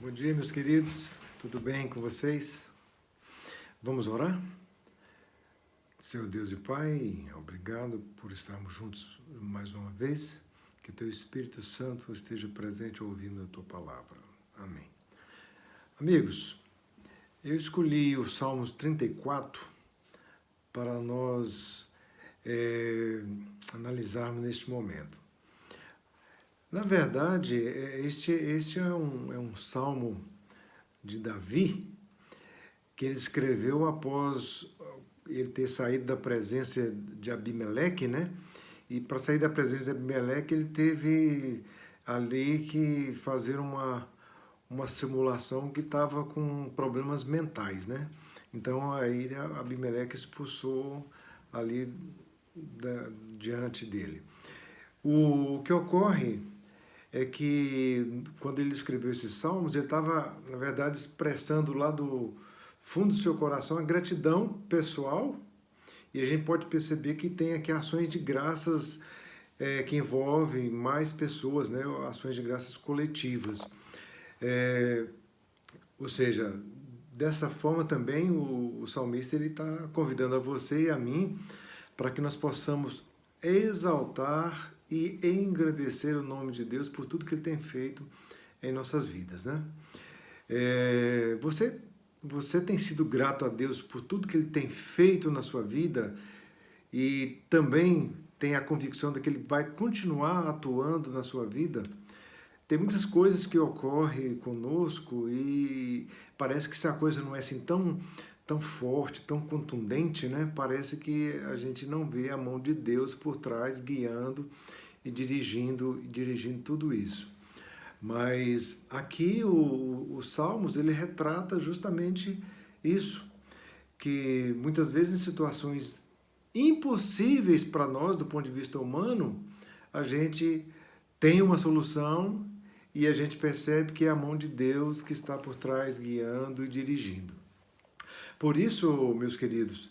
Bom dia, meus queridos. Tudo bem com vocês? Vamos orar? Senhor Deus e Pai, obrigado por estarmos juntos mais uma vez. Que Teu Espírito Santo esteja presente ouvindo a Tua palavra. Amém. Amigos, eu escolhi o Salmos 34 para nós analisarmos neste momento. Na verdade, este é um salmo de Davi, que ele escreveu após ele ter saído da presença de Abimeleque, né? E para sair da presença de Abimeleque, ele teve ali que fazer uma simulação que estava com problemas mentais, né? Então aí Abimeleque expulsou ali diante dele. O que ocorre é que quando ele escreveu esses salmos, ele estava, na verdade, expressando lá do fundo do seu coração a gratidão pessoal, e a gente pode perceber que tem aqui ações de graças que envolvem mais pessoas, né? Ações de graças coletivas. Ou seja, dessa forma também o salmista está convidando a você e a mim para que nós possamos exaltar e engrandecer o nome de Deus por tudo que Ele tem feito em nossas vidas, né? Você tem sido grato a Deus por tudo que Ele tem feito na sua vida e também tem a convicção de que Ele vai continuar atuando na sua vida? Tem muitas coisas que ocorrem conosco e parece que se a coisa não é assim tão forte, tão contundente, né? Parece que a gente não vê a mão de Deus por trás, guiando e dirigindo tudo isso. Mas aqui o Salmos, ele retrata justamente isso, que muitas vezes em situações impossíveis para nós, do ponto de vista humano, a gente tem uma solução e a gente percebe que é a mão de Deus que está por trás, guiando e dirigindo. Por isso, meus queridos,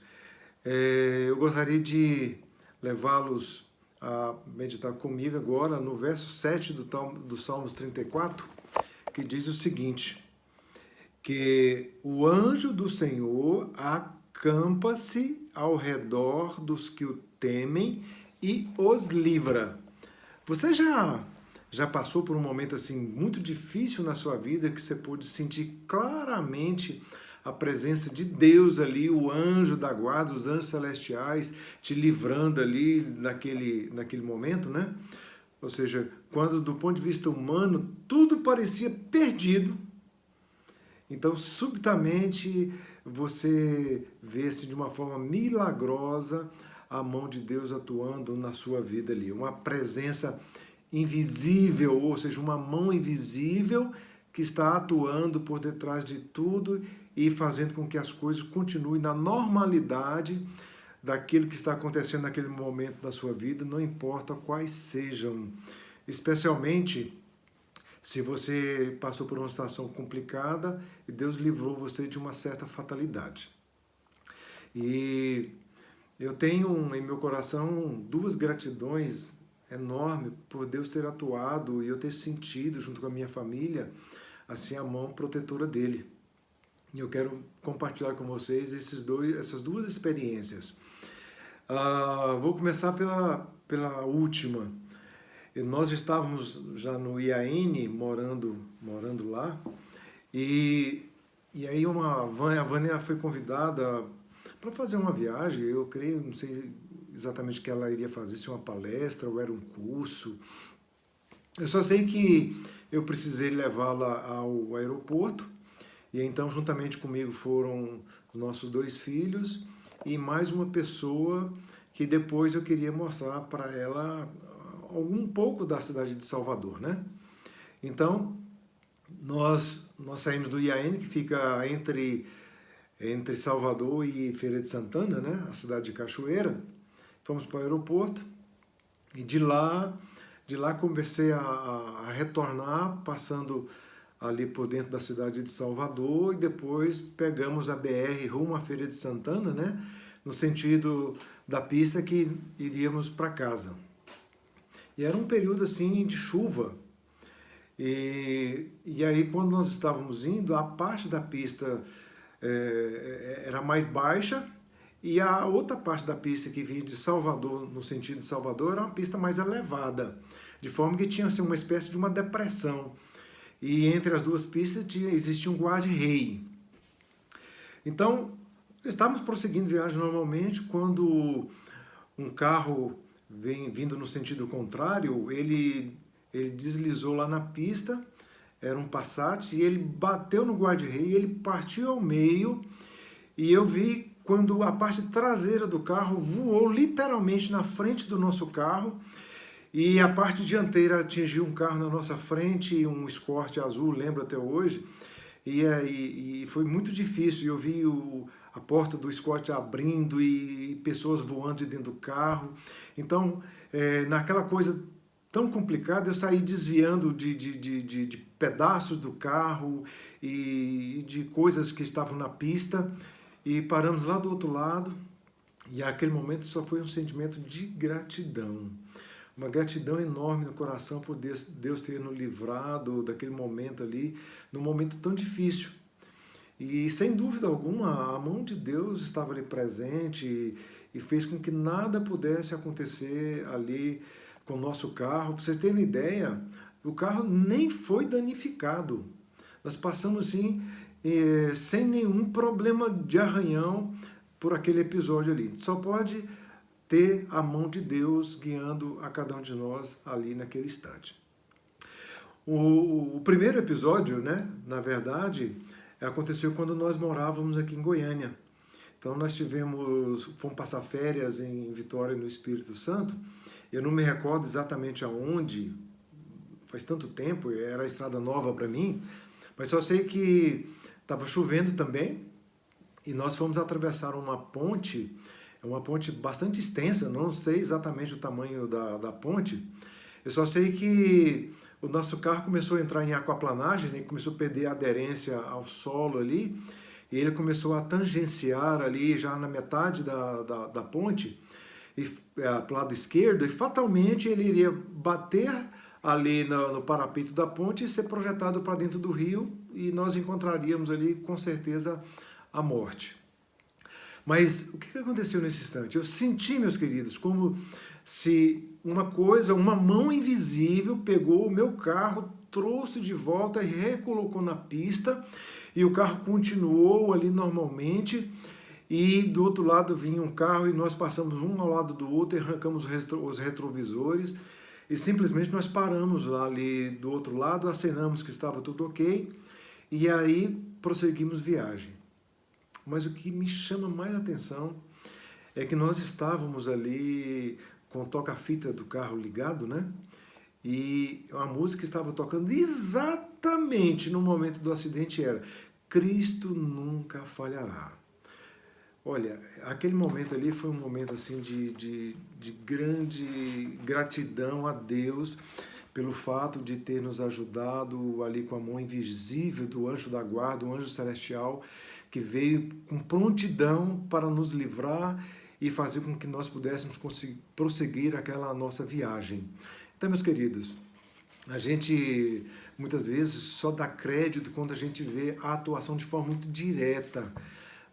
eu gostaria de levá-los a meditar comigo agora no verso 7 do Salmos 34, que diz o seguinte, que o anjo do Senhor acampa-se ao redor dos que o temem e os livra. Você já passou por um momento assim muito difícil na sua vida, que você pôde sentir claramente a presença de Deus ali, o anjo da guarda, os anjos celestiais te livrando ali naquele momento, né? Ou seja, quando do ponto de vista humano tudo parecia perdido, então subitamente você vê-se de uma forma milagrosa a mão de Deus atuando na sua vida ali, uma presença invisível, ou seja, uma mão invisível que está atuando por detrás de tudo e fazendo com que as coisas continuem na normalidade daquilo que está acontecendo naquele momento da sua vida, não importa quais sejam, especialmente se você passou por uma situação complicada e Deus livrou você de uma certa fatalidade. E eu tenho em meu coração duas gratidões enormes por Deus ter atuado e eu ter sentido, junto com a minha família, assim, a mão protetora dele. E eu quero compartilhar com vocês essas duas experiências. Vou começar pela última. Nós estávamos já no IAN, morando lá, e aí a Vânia foi convidada para fazer uma viagem, eu creio, não sei exatamente o que ela iria fazer, se uma palestra ou era um curso. Eu só sei que eu precisei levá-la ao aeroporto, e então juntamente comigo foram os nossos 2 filhos e mais uma pessoa que depois eu queria mostrar para ela um pouco da cidade de Salvador, né? Então, nós saímos do IAN, que fica entre Salvador e Feira de Santana, né? A cidade de Cachoeira. Fomos para o aeroporto e de lá comecei a retornar, passando ali por dentro da cidade de Salvador, e depois pegamos a BR rumo à Feira de Santana, né? No sentido da pista que iríamos para casa. E era um período assim de chuva, E aí, quando nós estávamos indo, a parte da pista era mais baixa e a outra parte da pista que vinha de Salvador, no sentido de Salvador, era uma pista mais elevada, de forma que tinha assim, uma espécie de uma depressão. E entre as duas pistas existia um guarda-rei. Então, estávamos prosseguindo viagem normalmente, quando um carro vindo no sentido contrário, ele deslizou lá na pista, era um Passat, e ele bateu no guarda-rei, ele partiu ao meio, e eu vi quando a parte traseira do carro voou literalmente na frente do nosso carro, e a parte dianteira atingiu um carro na nossa frente, um Escort azul, lembro até hoje, e foi muito difícil. Eu vi a porta do Escort abrindo e pessoas voando de dentro do carro. Então, naquela coisa tão complicada, eu saí desviando de pedaços do carro e de coisas que estavam na pista, e paramos lá do outro lado, e aquele momento só foi um sentimento de gratidão. Uma gratidão enorme no coração por Deus ter nos livrado daquele momento ali, num momento tão difícil. E sem dúvida alguma, a mão de Deus estava ali presente e fez com que nada pudesse acontecer ali com o nosso carro. Para vocês terem uma ideia, o carro nem foi danificado. Nós passamos assim, sem nenhum problema de arranhão por aquele episódio ali. Só pode ter a mão de Deus guiando a cada um de nós ali naquele instante. O primeiro episódio, né, na verdade, aconteceu quando nós morávamos aqui em Goiânia. Então nós fomos passar férias em Vitória, no Espírito Santo. Eu não me recordo exatamente aonde, faz tanto tempo, era a estrada nova para mim, mas só sei que estava chovendo também e nós fomos atravessar uma ponte. É uma ponte bastante extensa, não sei exatamente o tamanho da ponte. Eu só sei que o nosso carro começou a entrar em aquaplanagem, né? Começou a perder a aderência ao solo ali, e ele começou a tangenciar ali já na metade da ponte, para o lado esquerdo, e fatalmente ele iria bater ali no parapeito da ponte e ser projetado para dentro do rio, e nós encontraríamos ali com certeza a morte. Mas o que aconteceu nesse instante? Eu senti, meus queridos, como se uma mão invisível pegou o meu carro, trouxe de volta e recolocou na pista, e o carro continuou ali normalmente, e do outro lado vinha um carro e nós passamos um ao lado do outro e arrancamos os retrovisores, e simplesmente nós paramos lá ali do outro lado, acenamos que estava tudo ok, e aí prosseguimos viagem. Mas o que me chama mais atenção é que nós estávamos ali com o toca-fita do carro ligado, né? E a música estava tocando exatamente no momento do acidente era Cristo nunca falhará. Olha, aquele momento ali foi um momento assim de grande gratidão a Deus pelo fato de ter nos ajudado ali com a mão invisível do anjo da guarda, o anjo celestial, que veio com prontidão para nos livrar e fazer com que nós pudéssemos prosseguir aquela nossa viagem. Então, meus queridos, a gente muitas vezes só dá crédito quando a gente vê a atuação de forma muito direta.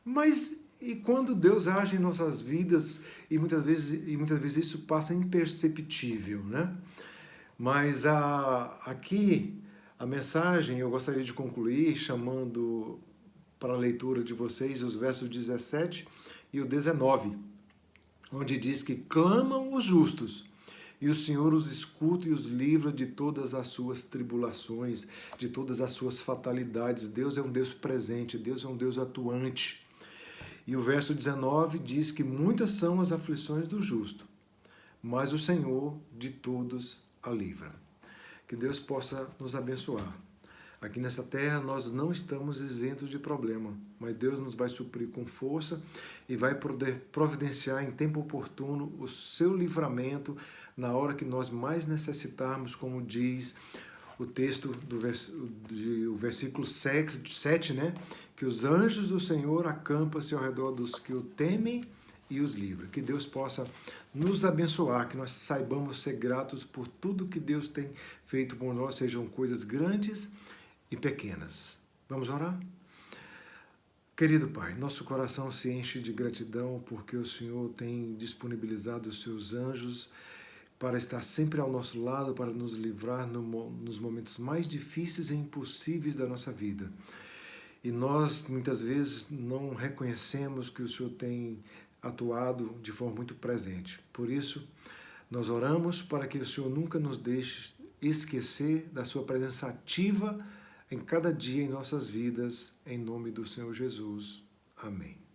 Mas e quando Deus age em nossas vidas e muitas vezes isso passa imperceptível, né? Mas aqui a mensagem eu gostaria de concluir chamando para a leitura de vocês os versos 17 e o 19, onde diz que clamam os justos, e o Senhor os escuta e os livra de todas as suas tribulações, de todas as suas fatalidades. Deus é um Deus presente, Deus é um Deus atuante. E o verso 19 diz que muitas são as aflições do justo, mas o Senhor de todos a livra. Que Deus possa nos abençoar. Aqui nessa terra nós não estamos isentos de problema, mas Deus nos vai suprir com força e vai providenciar em tempo oportuno o seu livramento na hora que nós mais necessitarmos, como diz o texto do versículo 7, né? Que os anjos do Senhor acampam-se ao redor dos que o temem e os livra. Que Deus possa nos abençoar, que nós saibamos ser gratos por tudo que Deus tem feito por nós, sejam coisas grandes e pequenas. Vamos orar? Querido Pai, nosso coração se enche de gratidão porque o Senhor tem disponibilizado os seus anjos para estar sempre ao nosso lado, para nos livrar nos momentos mais difíceis e impossíveis da nossa vida. E nós, muitas vezes, não reconhecemos que o Senhor tem atuado de forma muito presente. Por isso, nós oramos para que o Senhor nunca nos deixe esquecer da sua presença ativa em cada dia em nossas vidas, em nome do Senhor Jesus. Amém.